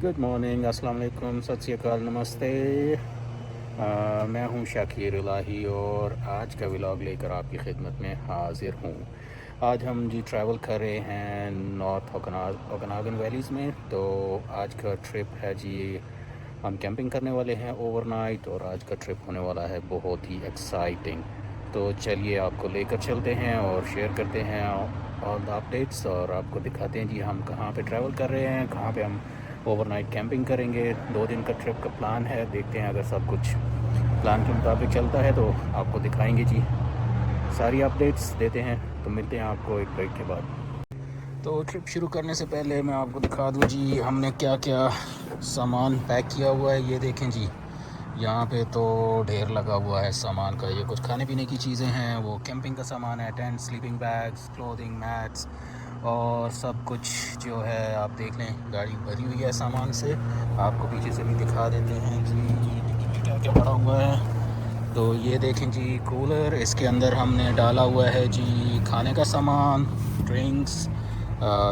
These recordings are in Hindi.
गुड मॉर्निंग, अस्सलाम वालेकुम, सत श्री अकाल, नमस्ते। मैं हूं शाकिर इलाही और आज का व्लॉग लेकर आपकी खिदमत में हाज़िर हूं। आज हम जी ट्रैवल कर रहे हैं नॉर्थ ओकनागन वैलीज़ में। तो आज का ट्रिप है जी, हम कैंपिंग करने वाले हैं ओवरनाइट और आज का ट्रिप होने वाला है बहुत ही एक्साइटिंग। तो चलिए आपको लेकर चलते हैं और शेयर करते हैं ऑल द अपडेट्स और आपको दिखाते हैं जी हम कहाँ पे ट्रैवल कर रहे हैं, कहाँ पे हम ओवरनाइट कैंपिंग करेंगे। 2 दिन का ट्रिप का प्लान है, देखते हैं अगर सब कुछ प्लान के मुताबिक चलता है तो आपको दिखाएंगे जी, सारी अपडेट्स देते हैं। तो मिलते हैं आपको एक ब्रेक के बाद। तो ट्रिप शुरू करने से पहले मैं आपको दिखा दूं जी हमने क्या क्या सामान पैक किया हुआ है। ये देखें जी, यहाँ पे तो ढेर लगा हुआ है सामान का। ये कुछ खाने पीने की चीज़ें हैं, वो कैंपिंग का सामान है, tent, sleeping bags, clothing, mats और सब कुछ जो है आप देख लें। गाड़ी भरी हुई है सामान से, आपको पीछे से भी दिखा देते हैं जी डिक्की में क्या क्या पड़ा हुआ है। तो ये देखें जी कूलर, इसके अंदर हमने डाला हुआ है जी खाने का सामान, ड्रिंक्स,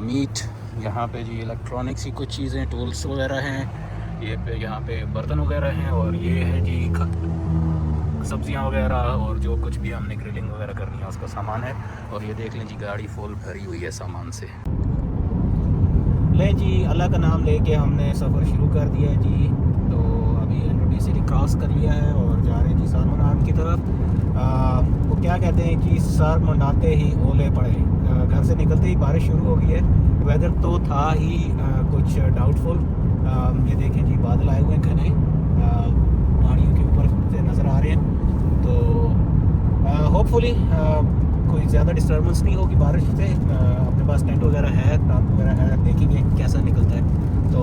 मीट। यहाँ पे जी इलेक्ट्रॉनिक्स की कुछ चीज़ें, टूल्स वगैरह हैं। ये पे यहाँ पे बर्तन वगैरह हैं और ये है जी सब्जियाँ वगैरह और जो कुछ भी हमने ग्रिलिंग वगैरह करनी है उसका सामान है। और ये देख लें जी गाड़ी फुल भरी हुई है सामान से। लें जी, अल्लाह का नाम लेके हमने सफ़र शुरू कर दिया है जी। तो अभी एनरोडी सिटी क्रॉस कर लिया है और जा रहे हैं जी सारमन की तरफ। वो क्या कहते हैं कि सर मंडाते ही ओले पड़े। घर से निकलते ही बारिश शुरू हो गई है। वेदर तो था ही कुछ डाउटफुल। ये देखें जी बादल आए हुए हैं घने, पहाड़ियों के ऊपर से नज़र आ रहे हैं। तो होपफुली कोई ज़्यादा डिस्टर्बेंस नहीं होगी बारिश से। अपने पास टेंट वगैरह है, टाप वगैरह है, देखेंगे कैसा निकलता है तो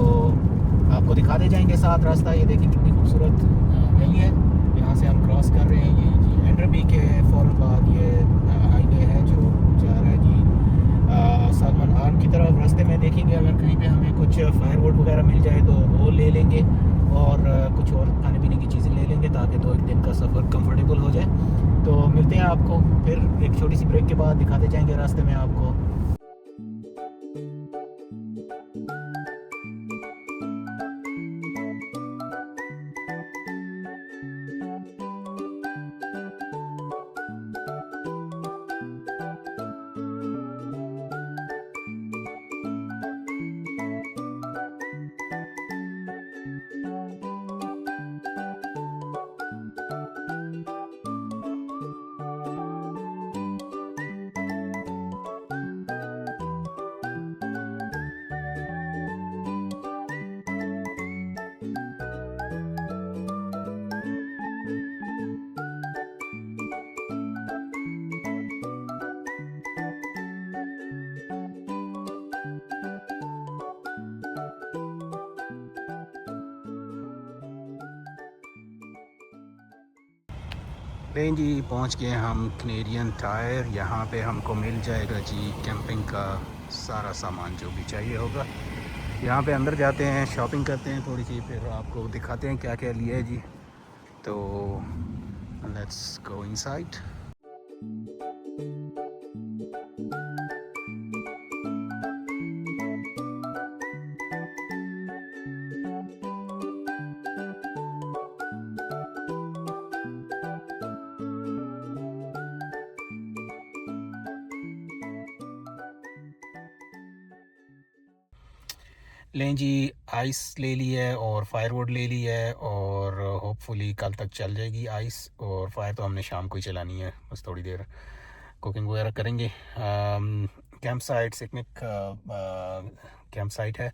आपको दिखाते जाएंगे साथ रास्ता। ये देखिए कितनी खूबसूरत वैली है, यहाँ से हम क्रॉस कर रहे हैं। ये जी एंड्रबी के फ़ौरन बाद ये हाईवे है जो जा रहा है जी सलमान आर्म की तरफ। रास्ते में देखेंगे अगर कहीं पे हमें कुछ फायरवुड वगैरह मिल जाए तो वो ले लेंगे और कुछ और खाने पीने की चीज़ें ले लेंगे ताकि 2 दिन का सफ़र कंफर्टेबल हो जाए। तो मिलते हैं आपको फिर एक छोटी सी ब्रेक के बाद, दिखाते जाएंगे रास्ते में आपको। नहीं जी, पहुंच गए हम कैनेडियन टायर। यहाँ पे हमको मिल जाएगा जी कैंपिंग का सारा सामान जो भी चाहिए होगा। यहाँ पे अंदर जाते हैं, शॉपिंग करते हैं थोड़ी सी, फिर आपको दिखाते हैं क्या क्या लिया है जी। तो लेट्स गो इनसाइड। लें जी, आइस ले ली है और फायरवुड ले ली है और होपफुली कल तक चल जाएगी आइस। और फायर तो हमने शाम को ही चलानी है, बस थोड़ी देर कुकिंग वगैरह करेंगे। कैंप साइट सिकनिक कैंप साइट है।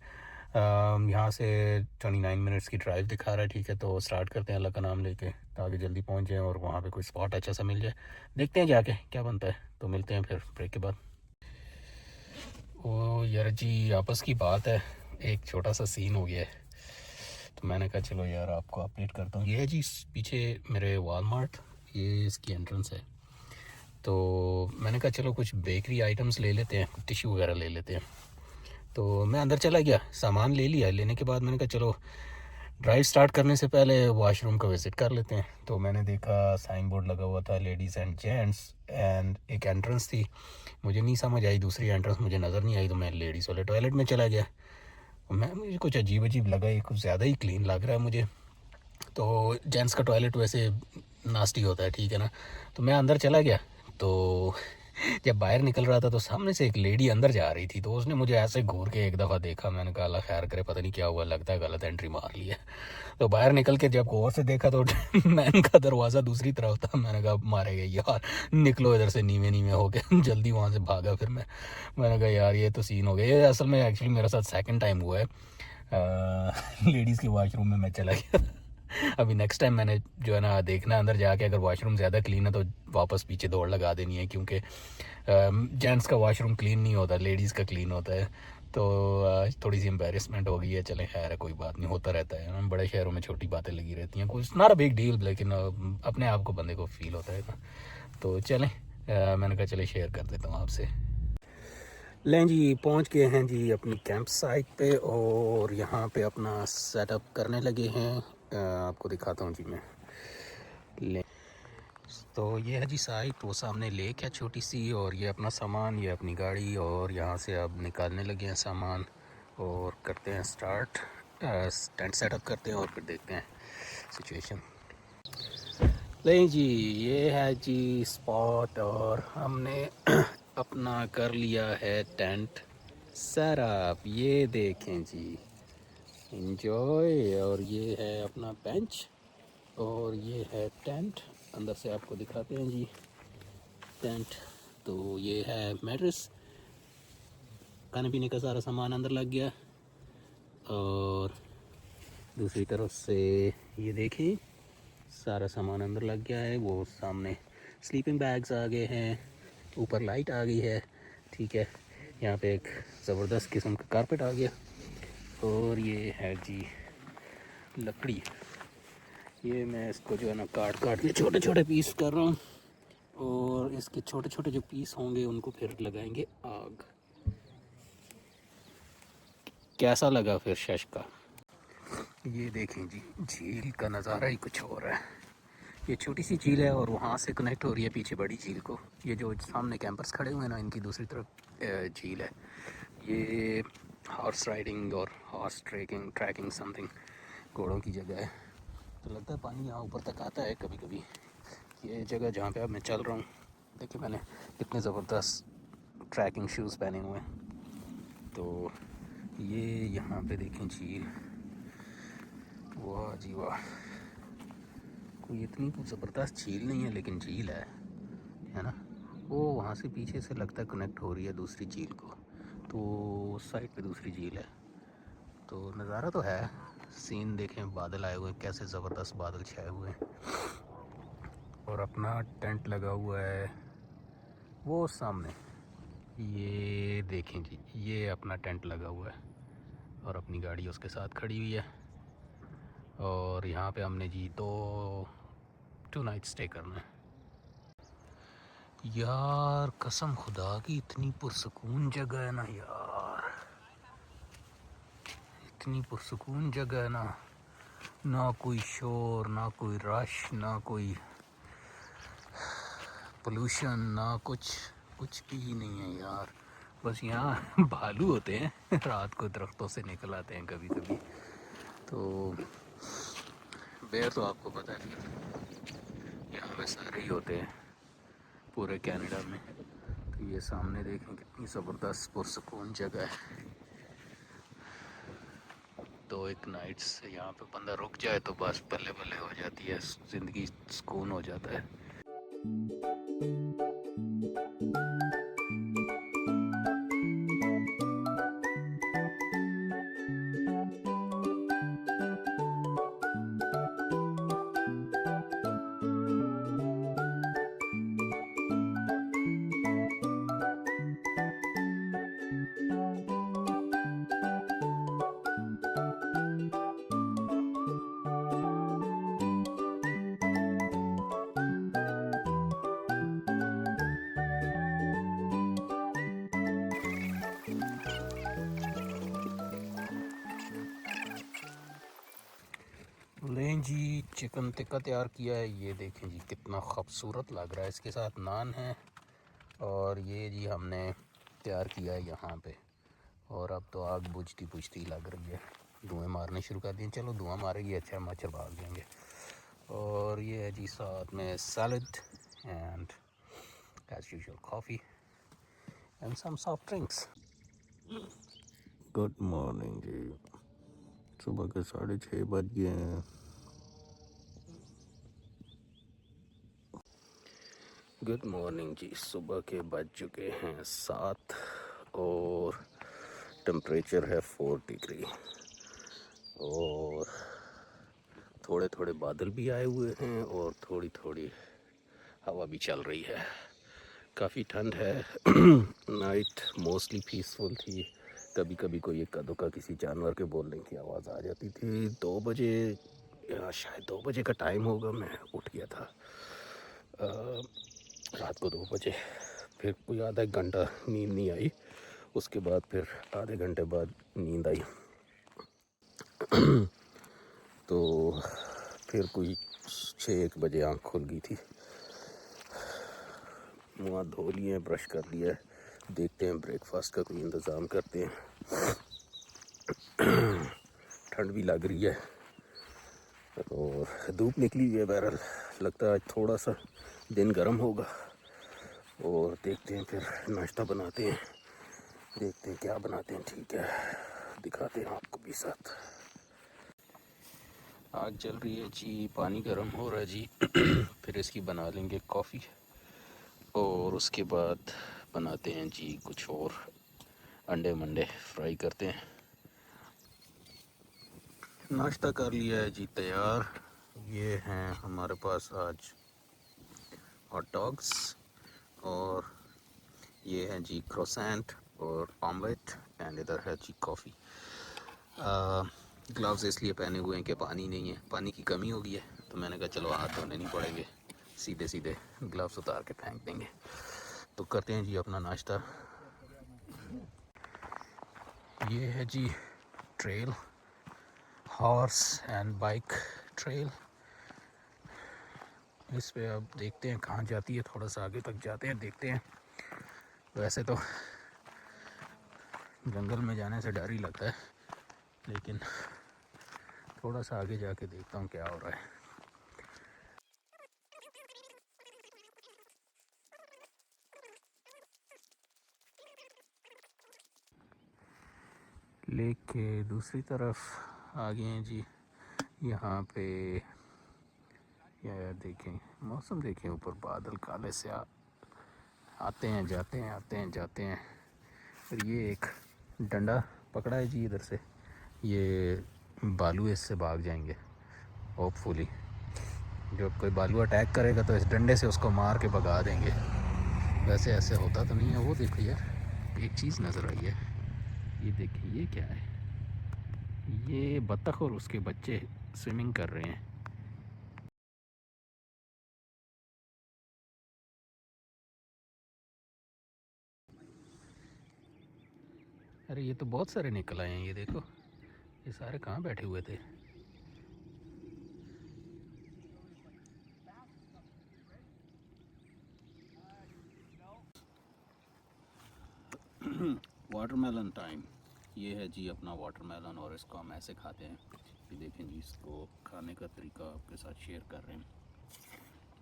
यहाँ से 29 मिनट्स की ड्राइव दिखा रहा है। ठीक है, तो स्टार्ट करते हैं अल्लाह का नाम लेके ताकि जल्दी पहुँच जाएँ और वहाँ पे कोई स्पॉट अच्छा सा मिल जाए। देखते हैं जाके क्या बनता है, तो मिलते हैं फिर ब्रेक के बाद। ओ यार जी, आपस की बात है, एक छोटा सा सीन हो गया है तो मैंने कहा चलो यार आपको अपडेट करता हूँ। ये है जी पीछे मेरे वॉलमार्ट, ये इसकी एंट्रेंस है। तो मैंने कहा चलो कुछ बेकरी आइटम्स ले लेते हैं, टिश्यू वगैरह ले लेते हैं। तो मैं अंदर चला गया, सामान ले लिया। लेने के बाद मैंने कहा चलो ड्राइव स्टार्ट करने से पहले वॉशरूम का विज़िट कर लेते हैं। तो मैंने देखा साइन बोर्ड लगा हुआ था लेडीज़ एंड जेंट्स, एंड एक एंट्रेंस थी, मुझे नहीं समझ आई, दूसरी एंट्रेंस मुझे नज़र नहीं आई, तो मैं लेडीज़ वाले टॉयलेट में चला गया। मुझे कुछ अजीब अजीब लगा, ये कुछ ज़्यादा ही क्लीन लग रहा है मुझे। तो जेंट्स का टॉयलेट वैसे नास्टी होता है, ठीक है ना। तो मैं अंदर चला गया, तो जब बाहर निकल रहा था तो सामने से एक लेडी अंदर जा रही थी, तो उसने मुझे ऐसे घूर के एक दफ़ा देखा। मैंने कहा अल्लाह खैर करे, पता नहीं क्या हुआ, लगता है गलत एंट्री मार लिया। तो बाहर निकल के जब गौर से देखा तो मैन का दरवाज़ा दूसरी तरफ था। मैंने कहा मारे गए यार, निकलो इधर से नीवे नीवे हो गए। जल्दी वहाँ से भागा फिर मैंने कहा यार ये तो सीन हो गया। ये असल में एक्चुअली मेरे साथ सेकंड टाइम हुआ है, लेडीज़ के वॉशरूम में मैं चला गया। अभी नेक्स्ट टाइम मैंने जो है ना देखना अंदर जाके, अगर वॉशरूम ज़्यादा क्लीन है तो वापस पीछे दौड़ लगा देनी है, क्योंकि जेंट्स का वॉशरूम क्लीन नहीं होता, लेडीज़ का क्लीन होता है। तो थोड़ी सी एम्बेरसमेंट हो गई है, चलें खैर है, कोई बात नहीं, होता रहता है ना, बड़े शहरों में छोटी बातें लगी रहती हैं, कुछ नॉट अ बिग डील, लेकिन अपने आप को बंदे को फील होता है ना। तो चलें, मैंने कहा चले शेयर कर देता हूँ आपसे। लें जी, पहुंच गए हैं जी अपनी कैंप साइट पे, और यहाँ पे अपना सेटअप करने लगे हैं। आपको दिखाता हूँ जी मैं। ले तो ये है जी साइट, वो सामने लेक है छोटी सी, और ये अपना सामान, ये अपनी गाड़ी, और यहाँ से अब निकालने लगे हैं सामान और करते हैं स्टार्ट। टेंट सेटअप करते हैं और फिर देखते हैं सिचुएशन। नहीं जी, ये है जी स्पॉट, और हमने अपना कर लिया है टेंट सेटअप। ये देखें जी, इंजॉय। और ये है अपना बेंच, और ये है टेंट। अंदर से आपको दिखाते हैं जी टेंट। तो ये है मैट्रेस, खाने पीने का सारा सामान अंदर लग गया। और दूसरी तरफ से ये देखें, सारा सामान अंदर लग गया है। वो सामने स्लीपिंग बैग्स आ गए हैं, ऊपर लाइट आ गई है, ठीक है। यहाँ पे एक ज़बरदस्त किस्म का कारपेट आ गया। और ये है जी लकड़ी, ये मैं इसको जो है ना काट काट के छोटे छोटे पीस कर रहा हूँ, और इसके छोटे छोटे जो पीस होंगे उनको फिर लगाएंगे आग। कैसा लगा फिर शश का? ये देखें जी, झील का नज़ारा ही कुछ और है। ये छोटी सी झील है और वहाँ से कनेक्ट हो रही है पीछे बड़ी झील को। ये जो सामने कैंपर्स खड़े हुए हैं ना, इनकी दूसरी तरफ झील है। ये हॉर्स राइडिंग और हॉर्स ट्रैकिंग समथिंग, घोड़ों की जगह है। तो लगता है पानी यहाँ ऊपर तक आता है कभी कभी। ये जगह जहाँ पे अब मैं चल रहा हूँ, देखिए मैंने कितने ज़बरदस्त ट्रैकिंग शूज़ पहने हुए हैं। तो ये यहाँ पे देखें झील, वाह जी वाह। कोई इतनी कुछ ज़बरदस्त झील नहीं है, लेकिन झील है ना। वो वहाँ से पीछे से लगता है कनेक्ट हो रही है दूसरी झील को, तो उस साइड पे दूसरी झील है। तो नज़ारा तो है, सीन देखें, बादल आए हुए हैं, कैसे ज़बरदस्त बादल छाए हुए हैं। और अपना टेंट लगा हुआ है वो सामने, ये देखें जी, ये अपना टेंट लगा हुआ है, और अपनी गाड़ी उसके साथ खड़ी हुई है। और यहाँ पे हमने जी 2 नाइट स्टे करना है। यार कसम खुदा की, इतनी पुरसकून जगह है ना यार, इतनी पुरसकून जगह है ना। ना कोई शोर, ना कोई रश, ना कोई पोल्यूशन, ना कुछ, कुछ भी नहीं है यार। बस यहाँ भालू होते हैं रात को दरख्तों से निकल आते हैं कभी कभी। तो बेर तो आपको पता है यहाँ पे सारे ही होते हैं पूरे कनाडा में। तो ये सामने देखें कितनी ज़बरदस्त पुरसकून जगह है। तो एक नाइट से यहाँ पे बंदा रुक जाए तो बस बल्ले बल्ले हो जाती है ज़िंदगी, सुकून हो जाता है। लें जी, चिकन टिक्का तैयार किया है, ये देखें जी कितना खूबसूरत लग रहा है। इसके साथ नान है, और ये जी हमने तैयार किया है यहाँ पे और अब तो आग बुझती बुझती लग रही है, धुएँ मारने शुरू कर दिए। चलो धुआं मारेगी, अच्छा मच्छर भाग जाएंगे। और ये है जी साथ में salad and as usual coffee and some soft drinks. Good morning जी, सुबह के 6:30 बज गए हैं। गुड मॉर्निंग जी, सुबह के बज चुके हैं 7 और टेम्परेचर है 4 डिग्री और थोड़े थोड़े बादल भी आए हुए हैं और थोड़ी थोड़ी हवा भी चल रही है। काफ़ी ठंड है। नाइट मोस्टली पीसफुल थी, कभी कभी कोई एक का किसी जानवर के बोलने की आवाज़ आ जाती थी। 2 बजे या शायद 2 बजे का टाइम होगा, मैं उठ गया था रात को 2 बजे। फिर कोई आधा एक घंटा नींद नहीं आई, उसके बाद फिर आधे घंटे बाद नींद आई। तो फिर कोई 6-1 बजे आँख खुल गई थी। मुँह धो लिए, ब्रश कर लिया है, देखते हैं ब्रेकफास्ट का कोई इंतज़ाम करते हैं। ठंड भी लग रही है और धूप निकली हुई है, बहरहाल लगता है आज थोड़ा सा दिन गर्म होगा। और देखते हैं फिर नाश्ता बनाते हैं, देखते हैं क्या बनाते हैं। ठीक है, दिखाते हैं आपको भी साथ। आग जल रही है जी, पानी गर्म हो रहा है जी। फिर इसकी बना लेंगे कॉफ़ी और उसके बाद बनाते हैं जी कुछ और, अंडे मंडे फ्राई करते हैं। नाश्ता कर लिया है जी तैयार। ये हैं हमारे पास आज हॉट डॉग्स और ये है जी क्रोसेंट और ऑमलेट एंड इधर है जी कॉफ़ी। ग्लव्स इसलिए पहने हुए हैं कि पानी नहीं है, पानी की कमी हो गई है, तो मैंने कहा चलो हाथ धोने नहीं पड़ेंगे, सीधे सीधे ग्लव्स उतार के फेंक देंगे। तो करते हैं जी अपना नाश्ता। ये है जी trail, horse and bike trail. इस पे अब देखते हैं कहाँ जाती है, थोड़ा सा आगे तक जाते हैं, देखते हैं। वैसे तो जंगल में जाने से डर ही लगता है, लेकिन थोड़ा सा आगे जाके देखता हूँ क्या हो रहा है। लेक के दूसरी तरफ आ गए हैं जी। यहाँ पे यार देखें, मौसम देखें, ऊपर बादल काले से आते हैं जाते हैं, आते हैं जाते हैं। और ये एक डंडा पकड़ा है जी इधर से, ये बालू इससे भाग जाएंगे होपफुली। जब कोई बालू अटैक करेगा तो इस डंडे से उसको मार के भगा देंगे। वैसे ऐसे होता तो नहीं है। वो देखो यार, एक चीज़ नज़र आई है, ये देखिए, ये क्या है? ये बत्तख और उसके बच्चे स्विमिंग कर रहे हैं। अरे ये तो बहुत सारे निकल आए हैं, ये देखो, ये सारे कहाँ बैठे हुए थे? Watermelon time. ये है जी अपना वाटरमेलन और इसको हम ऐसे खाते हैं। ये देखें जी, इसको खाने का तरीका आपके साथ शेयर कर रहे हैं।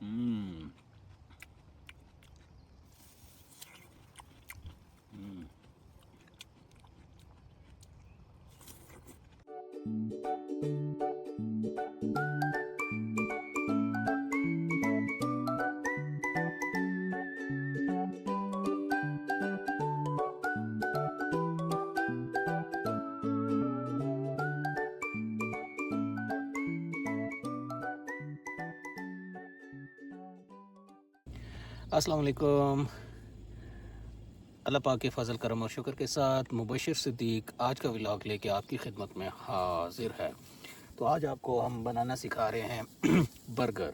हम्म हम्म अस्सलाम वालेकुम। अल्लाह पाक के फ़ज़ल करम और शुक्र के साथ मुबशिर सिद्दीक आज का व्लॉग लेके आपकी खिदमत में हाज़िर है। तो आज आपको हम बनाना सिखा रहे हैं बर्गर।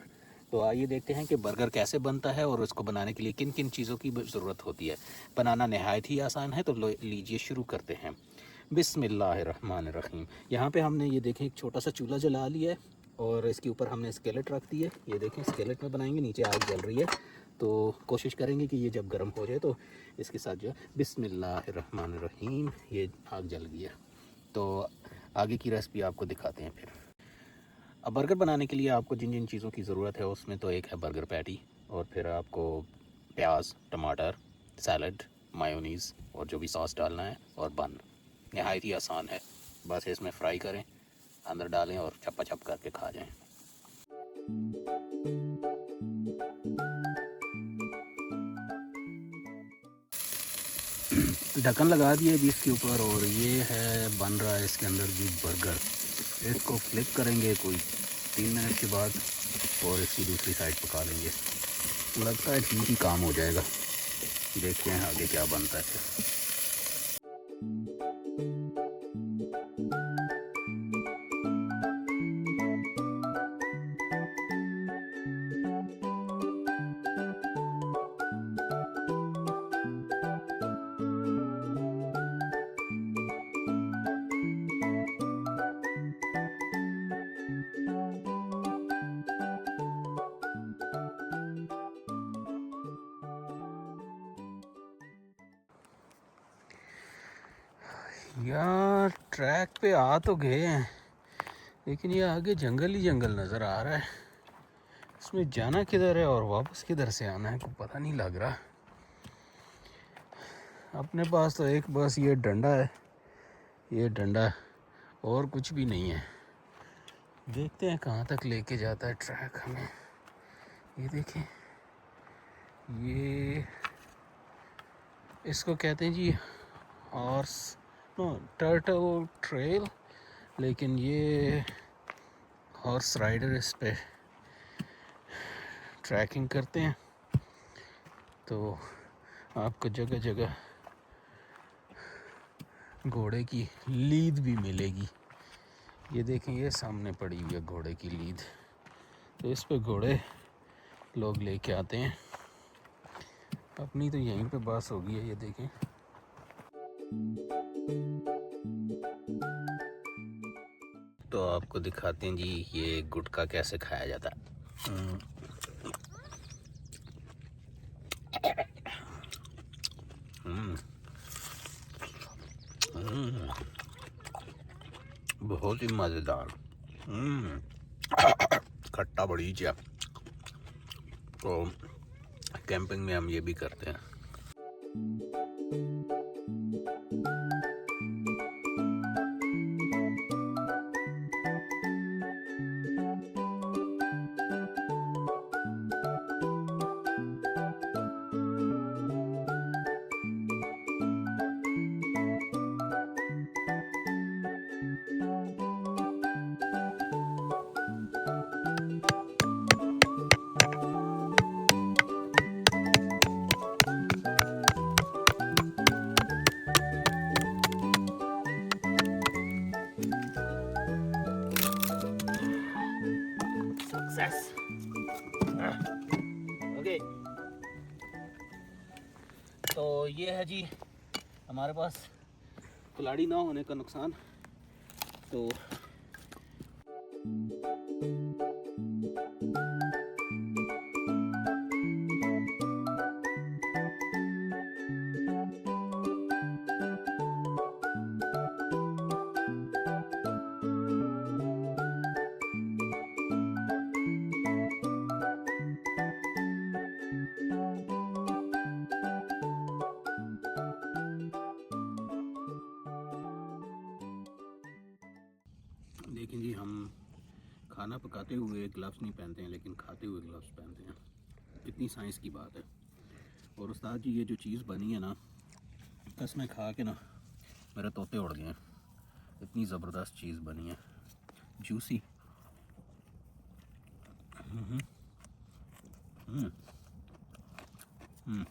तो आइए देखते हैं कि बर्गर कैसे बनता है और उसको बनाने के लिए किन किन चीज़ों की ज़रूरत होती है। बनाना नहायत ही आसान है, तो लीजिए शुरू करते हैं। बिस्मिल्लाहिर्रहमानिर्रहीम। यहाँ पे हमने ये देखें एक छोटा सा चूल्हा जला लिया है और इसके ऊपर हमने स्केलेट रख दी है। ये देखें, स्केलेट में बनाएंगे, नीचे आग जल रही है। तो कोशिश करेंगे कि ये जब गर्म हो जाए तो इसके साथ जो बिस्मिल्लाहिर्रहमानिर्रहीम, ये आग जल गया। तो आगे की रेसिपी आपको दिखाते हैं फिर। अब बर्गर बनाने के लिए आपको जिन जिन चीज़ों की ज़रूरत है उसमें तो एक है बर्गर पैटी, और फिर आपको प्याज, टमाटर, सैलड, मायोनीज़ और जो भी सॉस डालना है, और बन। नहायत ही आसान है, बस इसमें फ्राई करें, अंदर डालें और चप्पा चप करके खा जाएं। ढक्कन लगा दिए जी इसके ऊपर, और ये है बन रहा है इसके अंदर जी बर्गर। इसको फ्लिप करेंगे कोई 3 मिनट के बाद और इसकी दूसरी साइड पका लेंगे। लगता है ठीक ही काम हो जाएगा। देखते हैं आगे क्या बनता है फिर। यार ट्रैक पे आ तो गए हैं, लेकिन ये आगे जंगल ही जंगल नज़र आ रहा है। इसमें जाना किधर है और वापस किधर से आना है, कुछ पता नहीं लग रहा। अपने पास तो एक बस ये डंडा है, ये डंडा, और कुछ भी नहीं है। देखते हैं कहाँ तक लेके जाता है ट्रैक हमें। ये देखें, ये इसको कहते हैं जी हॉर्स नो टर्टल ट्रेल, लेकिन ये हॉर्स राइडर इस पे ट्रैकिंग करते हैं, तो आपको जगह जगह घोड़े की लीद भी मिलेगी। ये देखें, ये सामने पड़ी हुई है घोड़े की लीद, तो इस पे घोड़े लोग लेके आते हैं। अपनी तो यहीं पे बस होगी है, ये देखें। तो आपको दिखाते हैं जी ये गुटखा कैसे खाया जाता है। बहुत ही मज़ेदार। खट्टा बड़ी जा। तो कैंपिंग में हम ये भी करते हैं। सक्सेस। ओके, तो ये है जी हमारे पास कुल्हाड़ी ना होने का नुकसान। तो देखें जी, हम खाना पकाते हुए ग्लव्स नहीं पहनते हैं, लेकिन खाते हुए ग्लव्स पहनते हैं। कितनी साइंस की बात है। और उस्ताद जी, ये जो चीज़ बनी है ना, कसमें खा के ना मेरे तोते उड़ गए हैं। इतनी ज़बरदस्त चीज़ बनी है, जूसी। हम्म हम्म हम्म।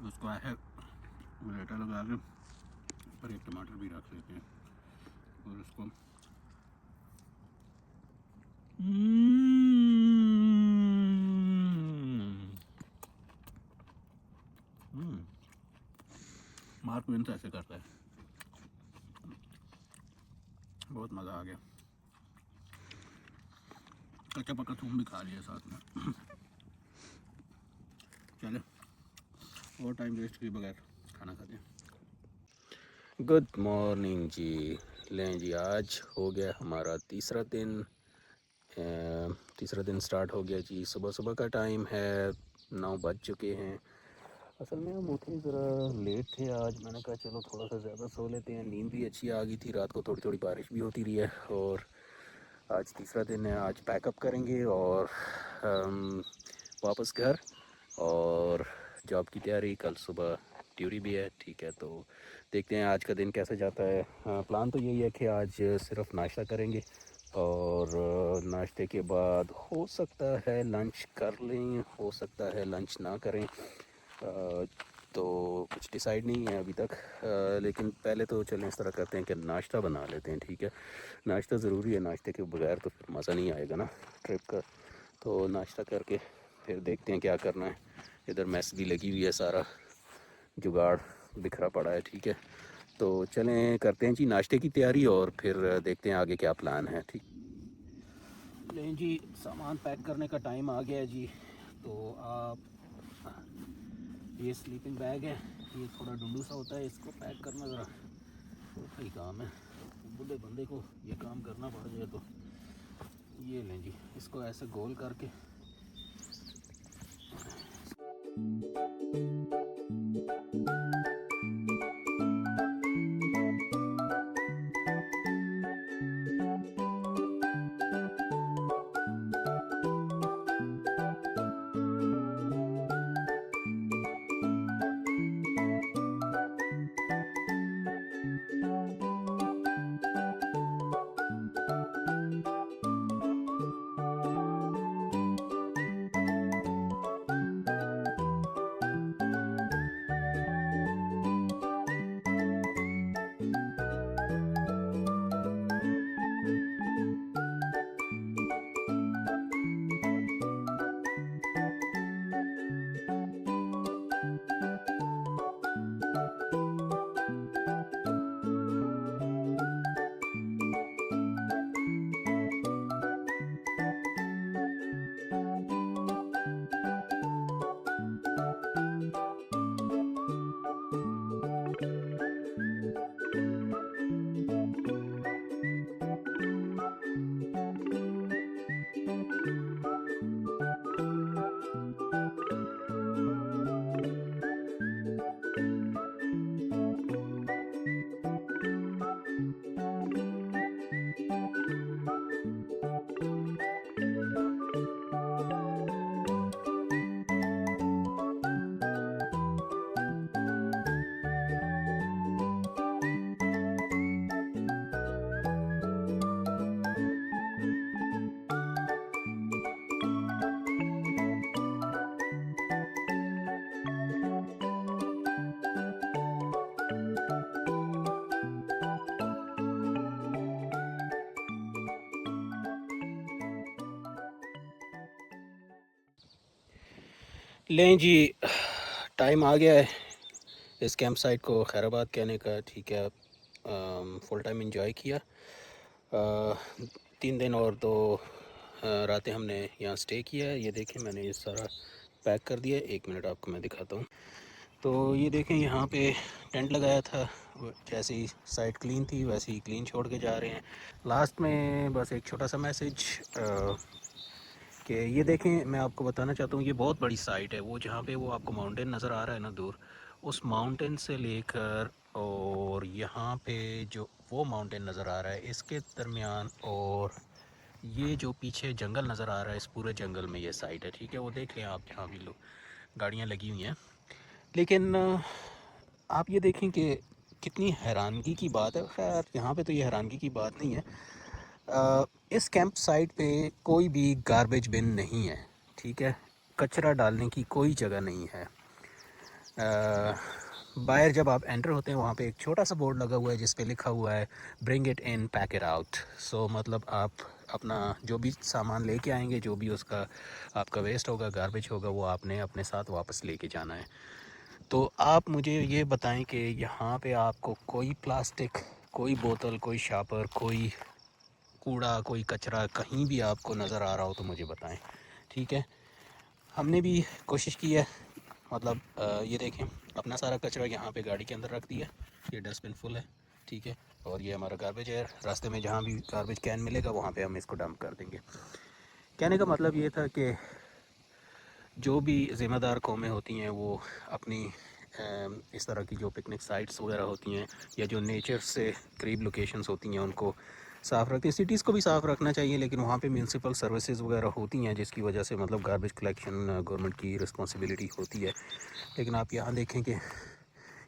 उसको ऐसे रेटा लगा के पर एक टमाटर भी रख लेते हैं और उसको मार्क विंस ऐसे करता है। बहुत मज़ा आ गया। कच्चा पक्का थूम भी खा लिया साथ में। चले और टाइम वेस्ट किए बगैर खाना खाते हैं। गुड मॉर्निंग जी। लें जी, आज हो गया हमारा तीसरा दिन। तीसरा दिन स्टार्ट हो गया जी। सुबह सुबह का टाइम है, 9 बज चुके हैं। असल में हम उठे ज़रा लेट थे आज। मैंने कहा चलो थोड़ा सा ज़्यादा सो लेते हैं। नींद भी अच्छी आ गई थी, रात को थोड़ी थोड़ी बारिश भी होती रही है। और आज तीसरा दिन है। आज पैकअप करेंगे और वापस घर, और जॉब की तैयारी। कल सुबह ड्यूटी भी है। ठीक है, तो देखते हैं आज का दिन कैसे जाता है। प्लान तो यही है कि आज सिर्फ नाश्ता करेंगे और नाश्ते के बाद हो सकता है लंच कर लें, हो सकता है लंच ना करें। तो कुछ डिसाइड नहीं है अभी तक। लेकिन पहले तो चलें इस तरह करते हैं कि नाश्ता बना लेते हैं। ठीक है, नाश्ता ज़रूरी है, नाश्ते के बगैर तो फिर मज़ा नहीं आएगा ना ट्रिप का। तो नाश्ता करके फिर देखते हैं क्या करना है। इधर मैस भी लगी हुई है, सारा जुगाड़ बिखरा पड़ा है। ठीक है, तो चलें करते हैं जी नाश्ते की तैयारी और फिर देखते हैं आगे क्या प्लान है। ठीक, लें जी, सामान पैक करने का टाइम आ गया है जी। तो आप, ये स्लीपिंग बैग है, ये थोड़ा डुंडू सा होता है, इसको पैक करना ज़रा थोड़ा ही काम है। बूढ़े बंदे को ये काम करना पड़ जाए तो ये लें जी, इसको ऐसे गोल करके लें जी। टाइम आ गया है इस कैंप साइट को खैराबाद कहने का। ठीक है, फुल टाइम एंजॉय किया। 3 दिन और 2 रातें हमने यहाँ स्टे किया है। ये देखें, मैंने ये सारा पैक कर दिया है। 1 मिनट आपको मैं दिखाता हूँ। तो ये देखें, यहाँ पे टेंट लगाया था। जैसे ही साइट क्लीन थी वैसे ही क्लीन छोड़ के जा रहे हैं। लास्ट में बस एक छोटा सा मैसेज कि ये देखें, मैं आपको बताना चाहता हूँ, ये बहुत बड़ी साइट है। वो जहाँ पे वो आपको माउंटेन नज़र आ रहा है ना दूर, उस माउंटेन से लेकर और यहाँ पे जो वो माउंटेन नज़र आ रहा है, इसके दरमियान और ये जो पीछे जंगल नज़र आ रहा है, इस पूरे जंगल में ये साइट है। ठीक है, वो देख लें आप, जहाँ भी लोग गाड़ियाँ लगी हुई हैं। लेकिन आप ये देखें कि कितनी हैरानगी की बात है। खैर यहाँ पे तो ये हैरानगी की बात नहीं है। इस कैंप साइट पे कोई भी गार्बेज बिन नहीं है। ठीक है, कचरा डालने की कोई जगह नहीं है। बाहर जब आप एंटर होते हैं वहाँ पे एक छोटा सा बोर्ड लगा हुआ है जिस पे लिखा हुआ है bring it in pack it out. So मतलब आप अपना जो भी सामान लेके आएंगे, जो भी उसका आपका वेस्ट होगा, गार्बेज होगा, वो आपने अपने साथ वापस लेके जाना है। तो आप मुझे ये बताएं कि यहाँ पे आपको कोई प्लास्टिक, कोई बोतल, कोई शापर, कोई कूड़ा, कोई कचरा कहीं भी आपको नज़र आ रहा हो तो मुझे बताएं, ठीक है। हमने भी कोशिश की है, मतलब ये देखें, अपना सारा कचरा यहाँ पे गाड़ी के अंदर रख दिया, ये डस्टबिन फुल है, ठीक है। और ये हमारा गार्बेज है, रास्ते में जहाँ भी गार्बेज कैन मिलेगा वहाँ पे हम इसको डंप कर देंगे। कहने का मतलब ये था कि जो भी ज़िम्मेदार कौमें होती हैं वो अपनी इस तरह की जो पिकनिक साइट्स वगैरह होती हैं या जो नेचर से करीब लोकेशंस होती हैं उनको साफ़ रखती हैं। सिटीज़ को भी साफ़ रखना चाहिए, लेकिन वहाँ पे म्यूनसिपल सर्विसेज वगैरह होती हैं जिसकी वजह से मतलब गार्बेज कलेक्शन गवर्नमेंट की रिस्पॉन्सिबिलिटी होती है। लेकिन आप यहाँ देखें कि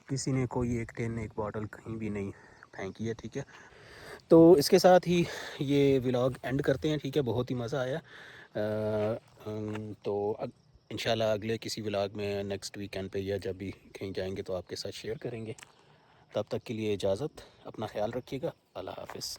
किसी ने कोई एक टिन एक बॉटल कहीं भी नहीं फेंकी है, ठीक है। तो इसके साथ ही ये व्लॉग एंड करते हैं, ठीक है। बहुत ही मज़ा आया। तो इंशाल्लाह अगले किसी व्लॉग में नेक्स्ट वीकेंड पे या जब भी कहीं जाएंगे तो आपके साथ शेयर करेंगे। तब तक के लिए इजाज़त, अपना ख्याल रखिएगा, अल्लाह हाफ़िज़।